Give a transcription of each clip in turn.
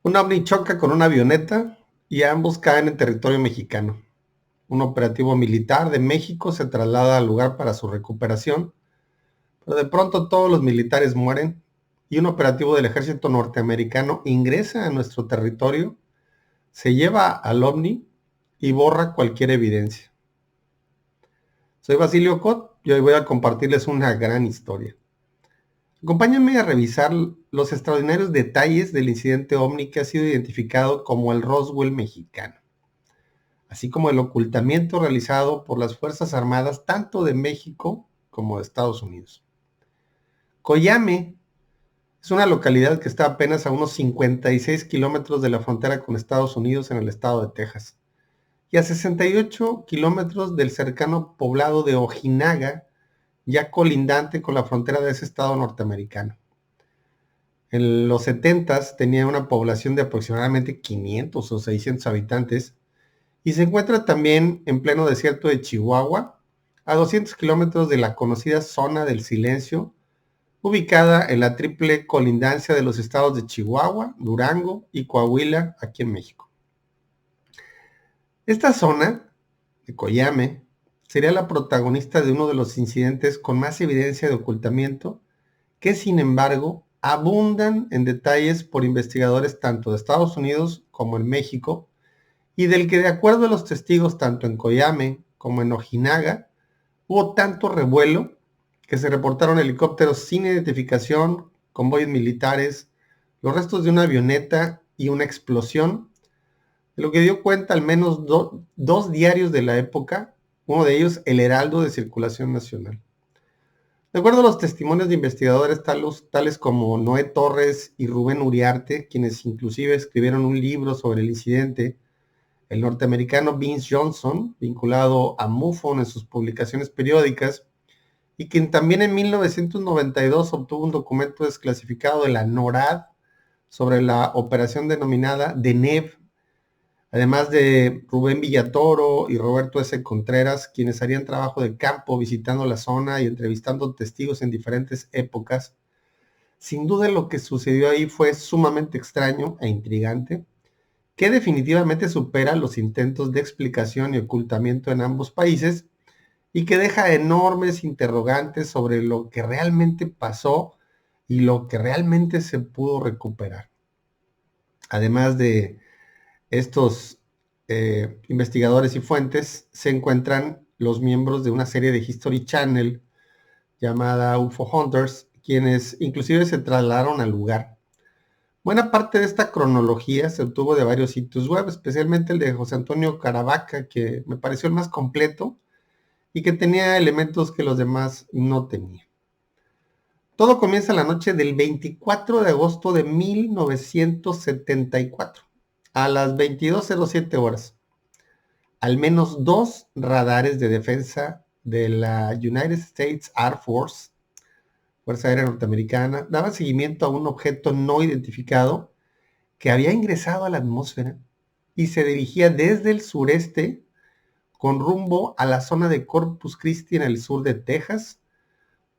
Un ovni choca con una avioneta y ambos caen en territorio mexicano. Un operativo militar de México se traslada al lugar para su recuperación, pero de pronto todos los militares mueren y un operativo del ejército norteamericano ingresa a nuestro territorio, se lleva al ovni y borra cualquier evidencia. Soy Basilio Cot y hoy voy a compartirles una gran historia. Acompáñenme a revisar los extraordinarios detalles del incidente ovni que ha sido identificado como el Roswell mexicano, así como el ocultamiento realizado por las Fuerzas Armadas tanto de México como de Estados Unidos. Coyame es una localidad que está apenas a unos 56 kilómetros de la frontera con Estados Unidos en el estado de Texas y a 68 kilómetros del cercano poblado de Ojinaga, ya colindante con la frontera de ese estado norteamericano. En los 70s tenía una población de aproximadamente 500 o 600 habitantes y se encuentra también en pleno desierto de Chihuahua, a 200 kilómetros de la conocida zona del silencio, ubicada en la triple colindancia de los estados de Chihuahua, Durango y Coahuila, aquí en México. Esta zona, de Coyame, sería la protagonista de uno de los incidentes con más evidencia de ocultamiento, que sin embargo abundan en detalles por investigadores tanto de Estados Unidos como en México, y del que de acuerdo a los testigos tanto en Coyame como en Ojinaga, hubo tanto revuelo que se reportaron helicópteros sin identificación, convoyes militares, los restos de una avioneta y una explosión, de lo que dio cuenta al menos dos diarios de la época, uno de ellos El Heraldo de Circulación Nacional. De acuerdo a los testimonios de investigadores tales como Noé Torres y Rubén Uriarte, quienes inclusive escribieron un libro sobre el incidente, el norteamericano Vince Johnson, vinculado a MUFON en sus publicaciones periódicas, y quien también en 1992 obtuvo un documento desclasificado de la NORAD sobre la operación denominada DENEV, además de Rubén Villatoro y Roberto S. Contreras, quienes harían trabajo de campo visitando la zona y entrevistando testigos en diferentes épocas. Sin duda lo que sucedió ahí fue sumamente extraño e intrigante, que definitivamente supera los intentos de explicación y ocultamiento en ambos países y que deja enormes interrogantes sobre lo que realmente pasó y lo que realmente se pudo recuperar. Además de estos investigadores y fuentes, se encuentran los miembros de una serie de History Channel llamada UFO Hunters, quienes inclusive se trasladaron al lugar. Buena parte de esta cronología se obtuvo de varios sitios web, especialmente el de José Antonio Caravaca, que me pareció el más completo y que tenía elementos que los demás no tenían. Todo comienza la noche del 24 de agosto de 1974, a las 22:07 horas. Al menos dos radares de defensa de la United States Air Force, Fuerza Aérea Norteamericana, daban seguimiento a un objeto no identificado que había ingresado a la atmósfera y se dirigía desde el sureste con rumbo a la zona de Corpus Christi en el sur de Texas,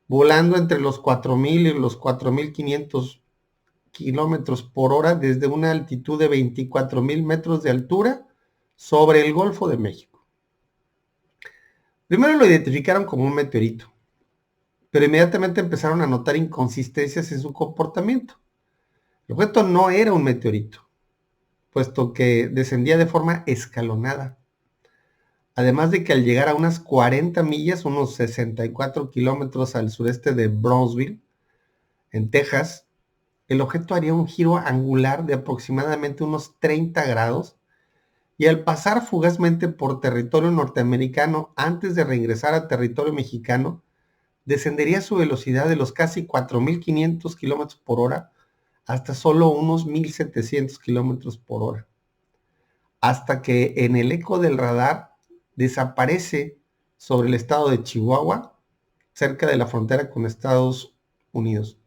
volando entre los 4.000 y los 4.500 kilómetros por hora desde una altitud de 24.000 metros de altura sobre el Golfo de México. Primero lo identificaron como un meteorito, pero inmediatamente empezaron a notar inconsistencias en su comportamiento. El objeto no era un meteorito, puesto que descendía de forma escalonada. Además de que al llegar a unas 40 millas, unos 64 kilómetros al sureste de Brownsville, en Texas, el objeto haría un giro angular de aproximadamente unos 30 grados y al pasar fugazmente por territorio norteamericano antes de reingresar a territorio mexicano, descendería su velocidad de los casi 4.500 kilómetros por hora hasta solo unos 1.700 kilómetros por hora, hasta que en el eco del radar desaparece sobre el estado de Chihuahua, cerca de la frontera con Estados Unidos.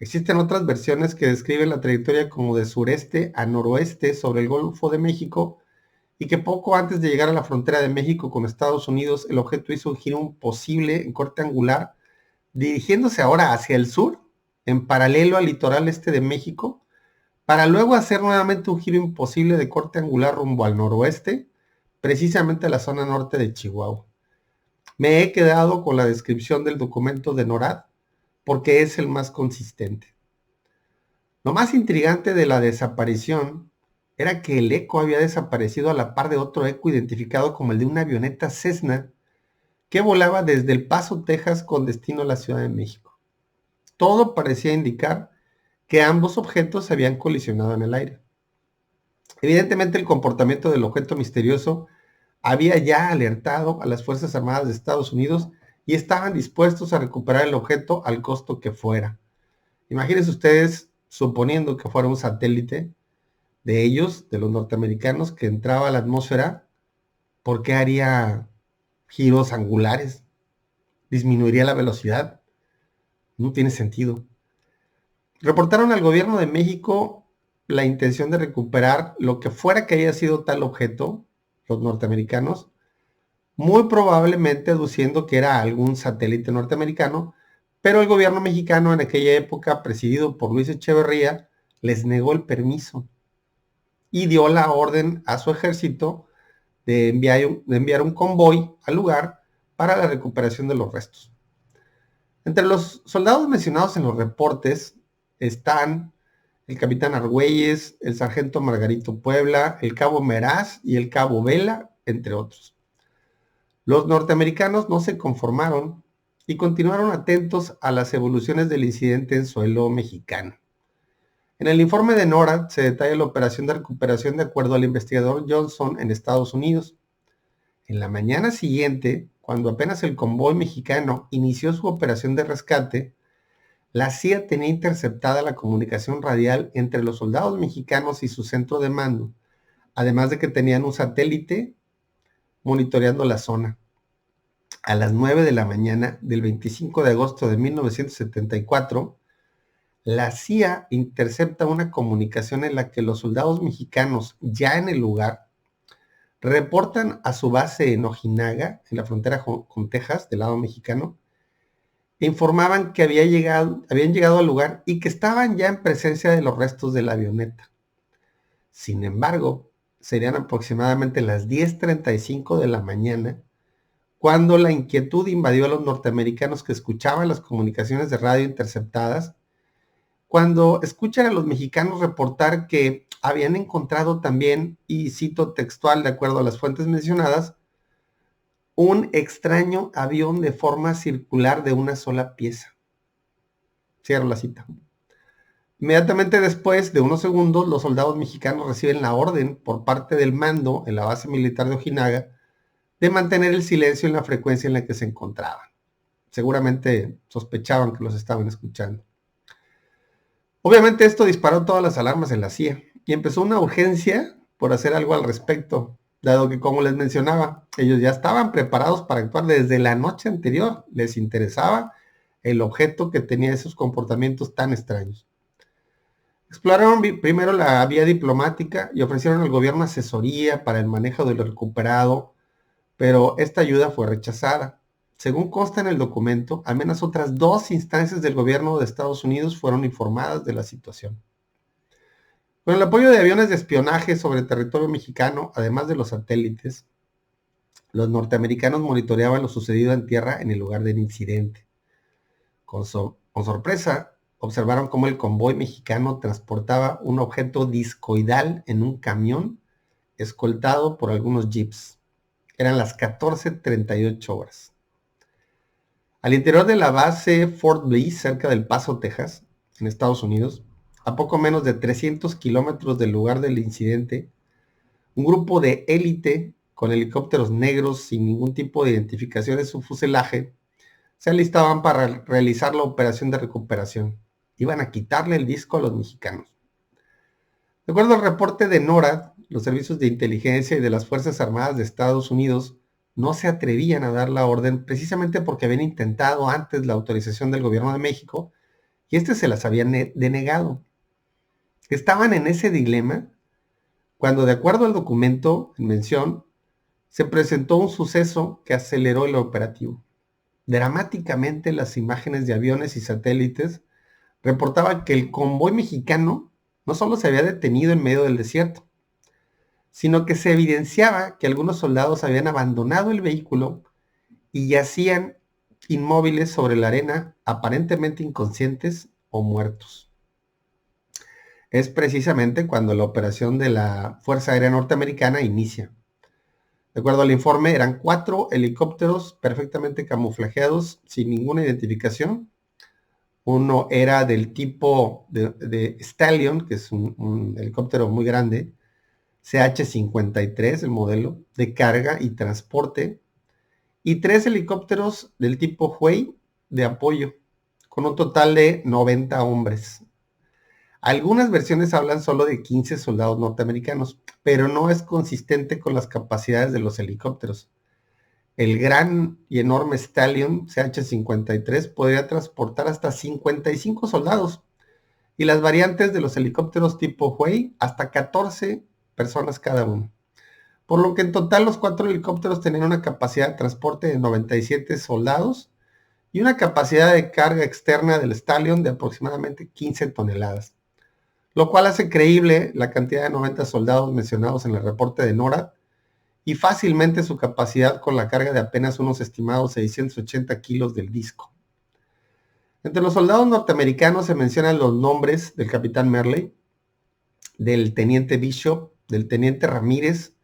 Existen otras versiones que describen la trayectoria como de sureste a noroeste sobre el Golfo de México y que poco antes de llegar a la frontera de México con Estados Unidos, el objeto hizo un giro imposible en corte angular, dirigiéndose ahora hacia el sur, en paralelo al litoral este de México, para luego hacer nuevamente un giro imposible de corte angular rumbo al noroeste, precisamente a la zona norte de Chihuahua. Me he quedado con la descripción del documento de NORAD porque es el más consistente. Lo más intrigante de la desaparición era que el eco había desaparecido a la par de otro eco identificado como el de una avioneta Cessna que volaba desde El Paso, Texas, con destino a la Ciudad de México. Todo parecía indicar que ambos objetos se habían colisionado en el aire. Evidentemente, el comportamiento del objeto misterioso había ya alertado a las Fuerzas Armadas de Estados Unidos y estaban dispuestos a recuperar el objeto al costo que fuera. Imagínense ustedes, suponiendo que fuera un satélite de ellos, de los norteamericanos, que entraba a la atmósfera, ¿por qué haría giros angulares? ¿Disminuiría la velocidad? No tiene sentido. Reportaron al gobierno de México la intención de recuperar lo que fuera que haya sido tal objeto, los norteamericanos, muy probablemente aduciendo que era algún satélite norteamericano, pero el gobierno mexicano en aquella época, presidido por Luis Echeverría, les negó el permiso y dio la orden a su ejército de enviar un convoy al lugar para la recuperación de los restos. Entre los soldados mencionados en los reportes están el capitán Argüelles, el sargento Margarito Puebla, el cabo Meraz y el cabo Vela, entre otros. Los norteamericanos no se conformaron y continuaron atentos a las evoluciones del incidente en suelo mexicano. En el informe de NORAD se detalla la operación de recuperación de acuerdo al investigador Johnson en Estados Unidos. En la mañana siguiente, cuando apenas el convoy mexicano inició su operación de rescate, la CIA tenía interceptada la comunicación radial entre los soldados mexicanos y su centro de mando, además de que tenían un satélite monitoreando la zona. A las 9 de la mañana del 25 de agosto de 1974, la CIA intercepta una comunicación en la que los soldados mexicanos, ya en el lugar, reportan a su base en Ojinaga, en la frontera con Texas, del lado mexicano, e informaban que habían llegado al lugar y que estaban ya en presencia de los restos de la avioneta. Sin embargo, serían aproximadamente las 10:35 de la mañana cuando la inquietud invadió a los norteamericanos que escuchaban las comunicaciones de radio interceptadas, cuando escuchan a los mexicanos reportar que habían encontrado también, y cito textual de acuerdo a las fuentes mencionadas, un extraño avión de forma circular de una sola pieza. Cierro la cita. Inmediatamente después de unos segundos, los soldados mexicanos reciben la orden por parte del mando en la base militar de Ojinaga de mantener el silencio en la frecuencia en la que se encontraban. Seguramente sospechaban que los estaban escuchando. Obviamente esto disparó todas las alarmas en la CIA y empezó una urgencia por hacer algo al respecto, dado que, como les mencionaba, ellos ya estaban preparados para actuar desde la noche anterior. Les interesaba el objeto que tenía esos comportamientos tan extraños. Exploraron primero la vía diplomática y ofrecieron al gobierno asesoría para el manejo de lo recuperado, pero esta ayuda fue rechazada. Según consta en el documento, al menos otras 2 instancias del gobierno de Estados Unidos fueron informadas de la situación. Con el apoyo de aviones de espionaje sobre el territorio mexicano, además de los satélites, los norteamericanos monitoreaban lo sucedido en tierra en el lugar del incidente. Con sorpresa, observaron cómo el convoy mexicano transportaba un objeto discoidal en un camión escoltado por algunos jeeps. Eran las 14:38 horas. Al interior de la base Fort Bliss, cerca del Paso, Texas, en Estados Unidos, a poco menos de 300 kilómetros del lugar del incidente, un grupo de élite con helicópteros negros sin ningún tipo de identificación de su fuselaje se alistaban para realizar la operación de recuperación. Iban a quitarle el disco a los mexicanos. De acuerdo al reporte de NORAD, los servicios de inteligencia y de las Fuerzas Armadas de Estados Unidos no se atrevían a dar la orden precisamente porque habían intentado antes la autorización del gobierno de México y se las habían denegado. Estaban en ese dilema cuando, de acuerdo al documento en mención, se presentó un suceso que aceleró el operativo. Dramáticamente, las imágenes de aviones y satélites reportaban que el convoy mexicano no solo se había detenido en medio del desierto, sino que se evidenciaba que algunos soldados habían abandonado el vehículo y yacían inmóviles sobre la arena, aparentemente inconscientes o muertos. Es precisamente cuando la operación de la Fuerza Aérea Norteamericana inicia. De acuerdo al informe, eran 4 helicópteros perfectamente camuflajeados, sin ninguna identificación. Uno era del tipo de Stallion, que es un helicóptero muy grande, CH-53, el modelo, de carga y transporte, y 3 helicópteros del tipo Huey de apoyo, con un total de 90 hombres. Algunas versiones hablan solo de 15 soldados norteamericanos, pero no es consistente con las capacidades de los helicópteros. El gran y enorme Stallion CH-53 podría transportar hasta 55 soldados, y las variantes de los helicópteros tipo Huey hasta 14 personas cada uno. Por lo que en total los 4 helicópteros tenían una capacidad de transporte de 97 soldados y una capacidad de carga externa del Stallion de aproximadamente 15 toneladas, lo cual hace creíble la cantidad de 90 soldados mencionados en el reporte de NORAD y fácilmente su capacidad con la carga de apenas unos estimados 680 kilos del disco. Entre los soldados norteamericanos se mencionan los nombres del capitán Merley, del teniente Bishop, del teniente Ramírez,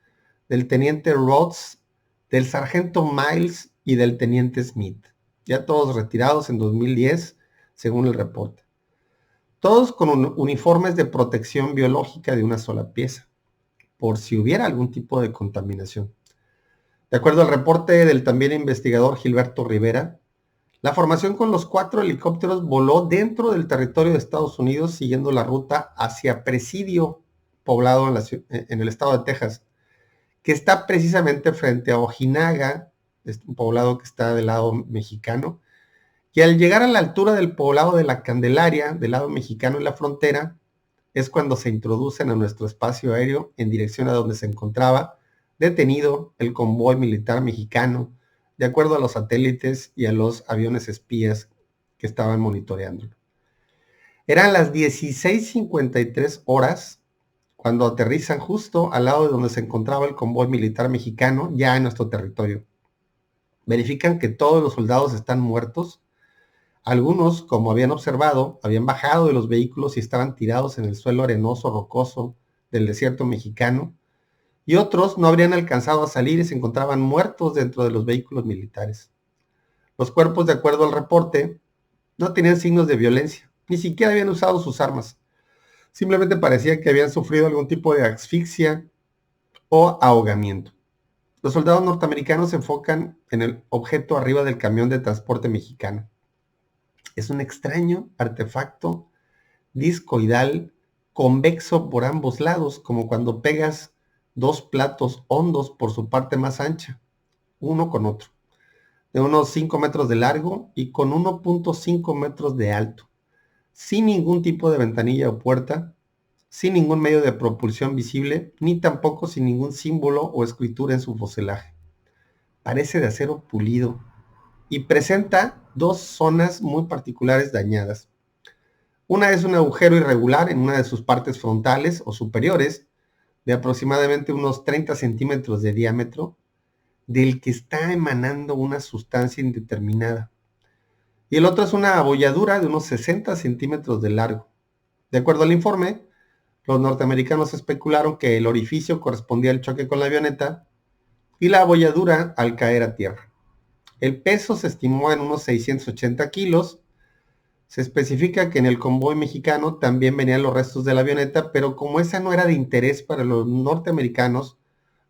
del teniente Rhodes, del sargento Miles y del teniente Smith, ya todos retirados en 2010, según el reporte. Todos con uniformes de protección biológica de una sola pieza, por si hubiera algún tipo de contaminación. De acuerdo al reporte del también investigador Gilberto Rivera, la formación con los 4 helicópteros voló dentro del territorio de Estados Unidos siguiendo la ruta hacia Presidio, poblado en el estado de Texas, que está precisamente frente a Ojinaga, un poblado que está del lado mexicano, y al llegar a la altura del poblado de la Candelaria, del lado mexicano en la frontera, es cuando se introducen a nuestro espacio aéreo en dirección a donde se encontraba detenido el convoy militar mexicano, de acuerdo a los satélites y a los aviones espías que estaban monitoreándolo. Eran las 16:53 horas cuando aterrizan justo al lado de donde se encontraba el convoy militar mexicano, ya en nuestro territorio. Verifican que todos los soldados están muertos. Algunos, como habían observado, habían bajado de los vehículos y estaban tirados en el suelo arenoso rocoso del desierto mexicano, y otros no habrían alcanzado a salir y se encontraban muertos dentro de los vehículos militares. Los cuerpos, de acuerdo al reporte, no tenían signos de violencia, ni siquiera habían usado sus armas. Simplemente parecía que habían sufrido algún tipo de asfixia o ahogamiento. Los soldados norteamericanos se enfocan en el objeto arriba del camión de transporte mexicano. Es un extraño artefacto discoidal convexo por ambos lados, como cuando pegas 2 platos hondos por su parte más ancha, uno con otro, de unos 5 metros de largo y con 1.5 metros de alto, sin ningún tipo de ventanilla o puerta, sin ningún medio de propulsión visible, ni tampoco sin ningún símbolo o escritura en su fuselaje. Parece de acero pulido y presenta 2 zonas muy particulares dañadas. Una es un agujero irregular en una de sus partes frontales o superiores, de aproximadamente unos 30 centímetros de diámetro, del que está emanando una sustancia indeterminada. Y el otro es una abolladura de unos 60 centímetros de largo. De acuerdo al informe, los norteamericanos especularon que el orificio correspondía al choque con la avioneta y la abolladura al caer a tierra. El peso se estimó en unos 680 kilos. Se especifica que en el convoy mexicano también venían los restos de la avioneta, pero como esa no era de interés para los norteamericanos,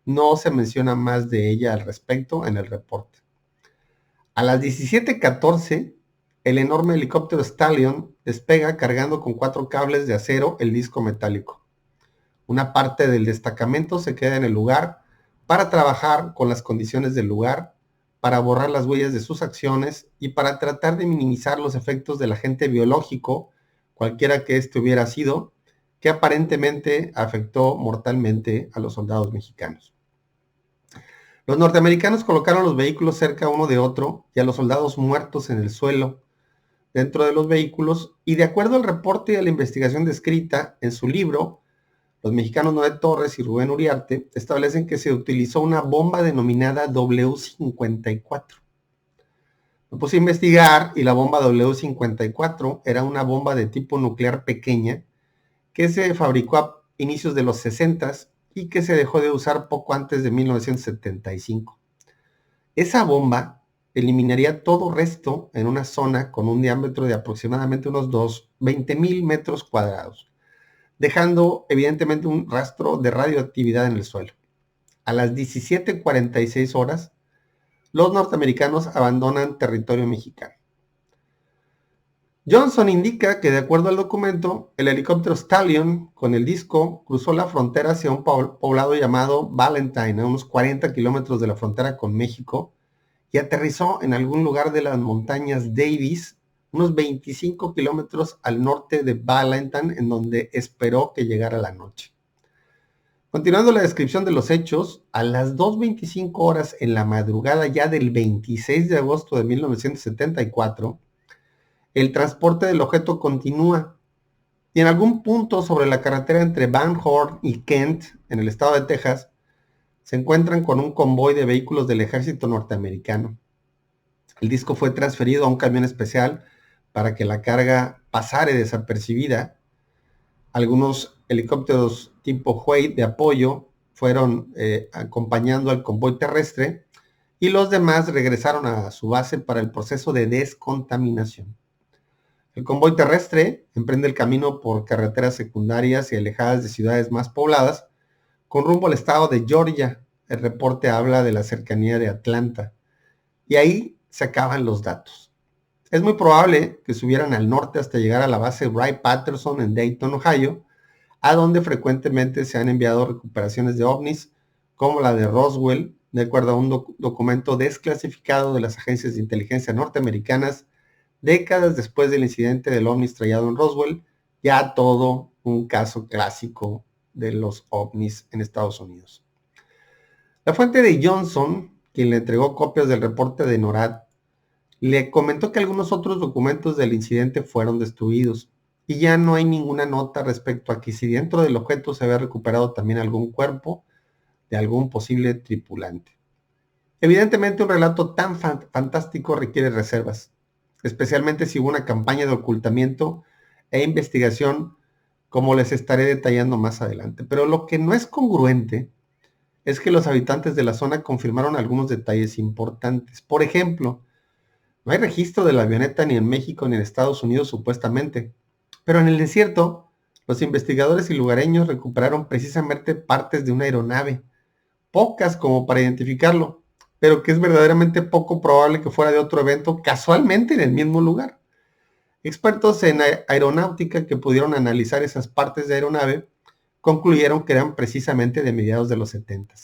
no se menciona más de ella al respecto en el reporte. A las 17:14, el enorme helicóptero Stallion despega cargando con 4 cables de acero el disco metálico. Una parte del destacamento se queda en el lugar para trabajar con las condiciones del lugar, para borrar las huellas de sus acciones y para tratar de minimizar los efectos del agente biológico, cualquiera que este hubiera sido, que aparentemente afectó mortalmente a los soldados mexicanos. Los norteamericanos colocaron los vehículos cerca uno de otro y a los soldados muertos en el suelo, dentro de los vehículos y de acuerdo al reporte y a la investigación descrita en su libro, los mexicanos Noé Torres y Rubén Uriarte establecen que se utilizó una bomba denominada W54. Me puse a investigar y la bomba W54 era una bomba de tipo nuclear pequeña que se fabricó a inicios de los 60 y que se dejó de usar poco antes de 1975. Esa bomba eliminaría todo resto en una zona con un diámetro de aproximadamente unos 20,000 metros cuadrados, dejando evidentemente un rastro de radioactividad en el suelo. A las 17:46 horas, los norteamericanos abandonan territorio mexicano. Johnson indica que de acuerdo al documento, el helicóptero Stallion con el disco cruzó la frontera hacia un poblado llamado Valentine, a unos 40 kilómetros de la frontera con México, y aterrizó en algún lugar de las montañas Davis, unos 25 kilómetros al norte de Valentine, en donde esperó que llegara la noche. Continuando la descripción de los hechos, a las 2:25 horas en la madrugada ya del 26 de agosto de 1974, el transporte del objeto continúa y en algún punto sobre la carretera entre Van Horn y Kent, en el estado de Texas, se encuentran con un convoy de vehículos del ejército norteamericano. El disco fue transferido a un camión especial para que la carga pasara desapercibida. Algunos helicópteros tipo Huey de apoyo fueron acompañando al convoy terrestre y los demás regresaron a su base para el proceso de descontaminación. El convoy terrestre emprende el camino por carreteras secundarias y alejadas de ciudades más pobladas, con rumbo al estado de Georgia. El reporte habla de la cercanía de Atlanta. Y ahí se acaban los datos. Es muy probable que subieran al norte hasta llegar a la base Wright-Patterson en Dayton, Ohio, a donde frecuentemente se han enviado recuperaciones de ovnis, como la de Roswell, de acuerdo a un documento desclasificado de las agencias de inteligencia norteamericanas, décadas después del incidente del ovni estrellado en Roswell, ya todo un caso clásico de los ovnis en Estados Unidos. La fuente de Johnson, quien le entregó copias del reporte de NORAD, le comentó que algunos otros documentos del incidente fueron destruidos y ya no hay ninguna nota respecto a que si dentro del objeto se había recuperado también algún cuerpo de algún posible tripulante. Evidentemente un relato tan fantástico requiere reservas, especialmente si hubo una campaña de ocultamiento e investigación, como les estaré detallando más adelante. Pero lo que no es congruente es que los habitantes de la zona confirmaron algunos detalles importantes. Por ejemplo, no hay registro de la avioneta ni en México ni en Estados Unidos supuestamente, pero en el desierto los investigadores y lugareños recuperaron precisamente partes de una aeronave, pocas como para identificarlo, pero que es verdaderamente poco probable que fuera de otro evento casualmente en el mismo lugar. Expertos en aeronáutica que pudieron analizar esas partes de aeronave concluyeron que eran precisamente de mediados de los 70.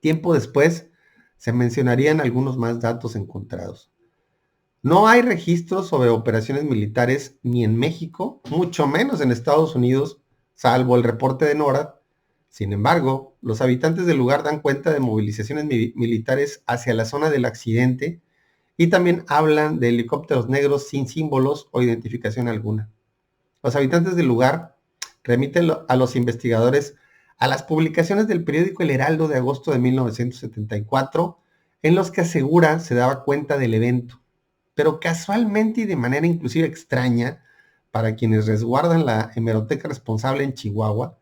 Tiempo después se mencionarían algunos más datos encontrados. No hay registros sobre operaciones militares ni en México, mucho menos en Estados Unidos, salvo el reporte de NORAD. Sin embargo, los habitantes del lugar dan cuenta de movilizaciones militares hacia la zona del accidente y también hablan de helicópteros negros sin símbolos o identificación alguna. Los habitantes del lugar remiten a los investigadores a las publicaciones del periódico El Heraldo de agosto de 1974, en los que asegura se daba cuenta del evento, pero casualmente y de manera inclusive extraña, para quienes resguardan la hemeroteca responsable en Chihuahua,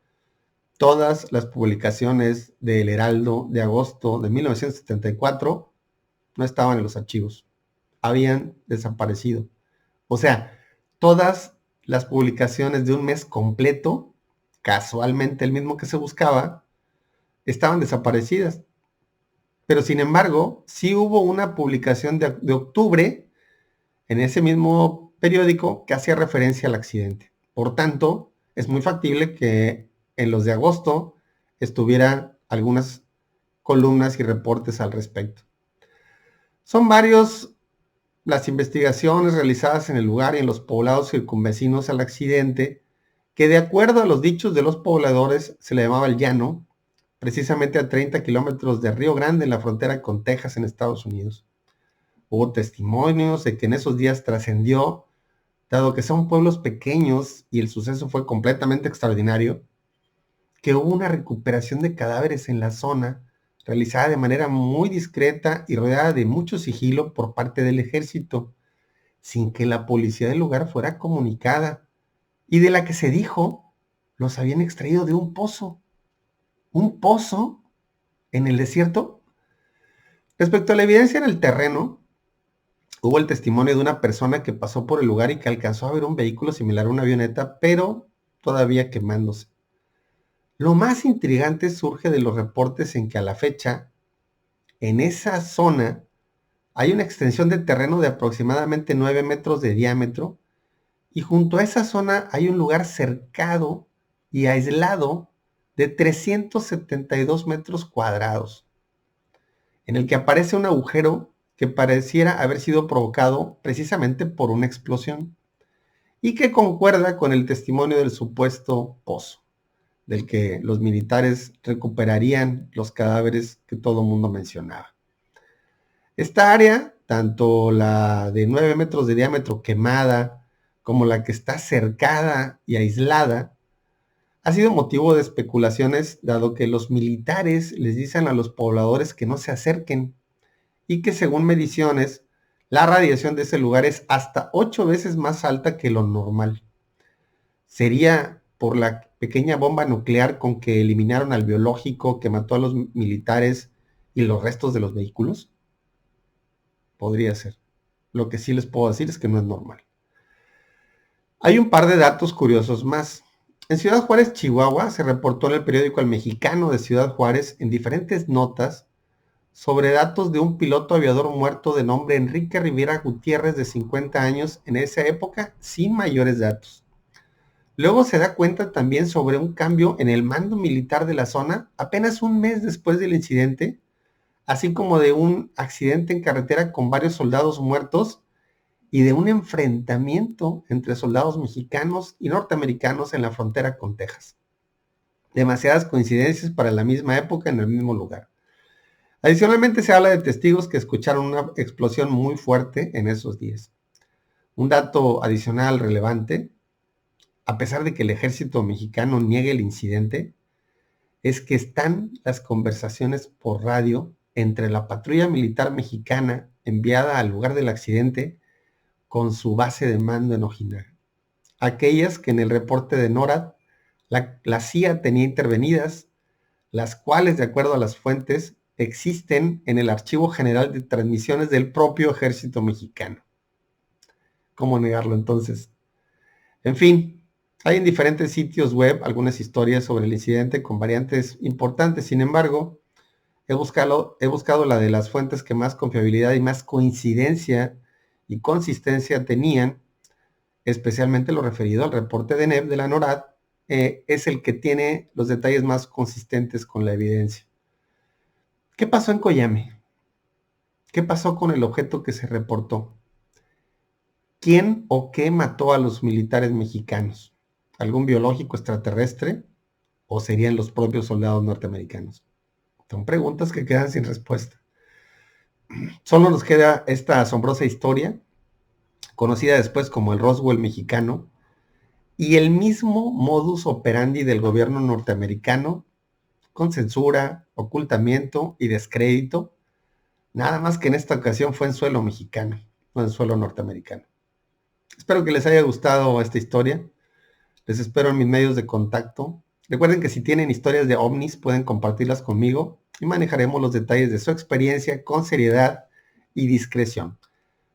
todas las publicaciones del Heraldo de agosto de 1974 no estaban en los archivos, habían desaparecido. O sea, todas las publicaciones de un mes completo, casualmente el mismo que se buscaba, estaban desaparecidas. Pero sin embargo, sí hubo una publicación de octubre en ese mismo periódico que hacía referencia al accidente. Por tanto, es muy factible que en los de agosto estuvieran algunas columnas y reportes al respecto. Son varios las investigaciones realizadas en el lugar y en los poblados circunvecinos al accidente, que de acuerdo a los dichos de los pobladores se le llamaba el Llano, precisamente a 30 kilómetros de Río Grande en la frontera con Texas en Estados Unidos. Hubo testimonios de que en esos días trascendió, dado que son pueblos pequeños y el suceso fue completamente extraordinario, que hubo una recuperación de cadáveres en la zona, realizada de manera muy discreta y rodeada de mucho sigilo por parte del ejército, sin que la policía del lugar fuera comunicada, y de la que se dijo los habían extraído de un pozo en el desierto. Respecto a la evidencia en el terreno, hubo el testimonio de una persona que pasó por el lugar y que alcanzó a ver un vehículo similar a una avioneta, pero todavía quemándose. Lo más intrigante surge de los reportes en que a la fecha, en esa zona, hay una extensión de terreno de aproximadamente 9 metros de diámetro y junto a esa zona hay un lugar cercado y aislado de 372 metros cuadrados, en el que aparece un agujero que pareciera haber sido provocado precisamente por una explosión y que concuerda con el testimonio del supuesto pozo, del que los militares recuperarían los cadáveres que todo el mundo mencionaba. Esta área, tanto la de 9 metros de diámetro quemada, como la que está cercada y aislada, ha sido motivo de especulaciones, dado que los militares les dicen a los pobladores que no se acerquen y que según mediciones, la radiación de ese lugar es hasta 8 veces más alta que lo normal. ¿Sería por la pequeña bomba nuclear con que eliminaron al biológico que mató a los militares y los restos de los vehículos? Podría ser. Lo que sí les puedo decir es que no es normal. Hay un par de datos curiosos más. En Ciudad Juárez, Chihuahua, se reportó en el periódico El Mexicano de Ciudad Juárez en diferentes notas sobre datos de un piloto aviador muerto de nombre Enrique Rivera Gutiérrez, de 50 años, en esa época, sin mayores datos. Luego se da cuenta también sobre un cambio en el mando militar de la zona apenas un mes después del incidente, así como de un accidente en carretera con varios soldados muertos y de un enfrentamiento entre soldados mexicanos y norteamericanos en la frontera con Texas. Demasiadas coincidencias para la misma época en el mismo lugar. Adicionalmente se habla de testigos que escucharon una explosión muy fuerte en esos días. Un dato adicional relevante, a pesar de que el ejército mexicano niegue el incidente, es que están las conversaciones por radio entre la patrulla militar mexicana enviada al lugar del accidente con su base de mando en Ojinaga. Aquellas que en el reporte de NORAD la CIA tenía intervenidas, las cuales, de acuerdo a las fuentes, existen en el Archivo General de Transmisiones del propio ejército mexicano. ¿Cómo negarlo entonces? En fin, hay en diferentes sitios web algunas historias sobre el incidente con variantes importantes. Sin embargo, he buscado la de las fuentes que más confiabilidad y más coincidencia y consistencia tenían, especialmente lo referido al reporte de NEP de la NORAD, es el que tiene los detalles más consistentes con la evidencia. ¿Qué pasó en Coyame? ¿Qué pasó con el objeto que se reportó? ¿Quién o qué mató a los militares mexicanos? ¿Algún biológico extraterrestre o serían los propios soldados norteamericanos? Son preguntas que quedan sin respuesta. Solo nos queda esta asombrosa historia, conocida después como el Roswell mexicano, y el mismo modus operandi del gobierno norteamericano, con censura, ocultamiento y descrédito, nada más que en esta ocasión fue en suelo mexicano, no en suelo norteamericano. Espero que les haya gustado esta historia. Les espero en mis medios de contacto. Recuerden que si tienen historias de ovnis pueden compartirlas conmigo y manejaremos los detalles de su experiencia con seriedad y discreción.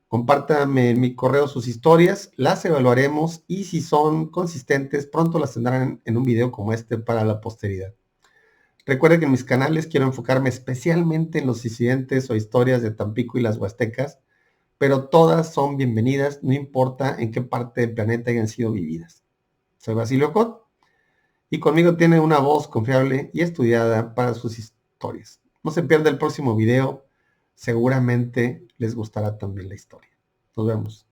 Compártanme en mi correo sus historias, las evaluaremos y si son consistentes pronto las tendrán en un video como este para la posteridad. Recuerden que en mis canales quiero enfocarme especialmente en los incidentes o historias de Tampico y las Huastecas, pero todas son bienvenidas, no importa en qué parte del planeta hayan sido vividas. Soy Basilio Cot y conmigo tiene una voz confiable y estudiada para sus historias. No se pierda el próximo video, seguramente les gustará también la historia. Nos vemos.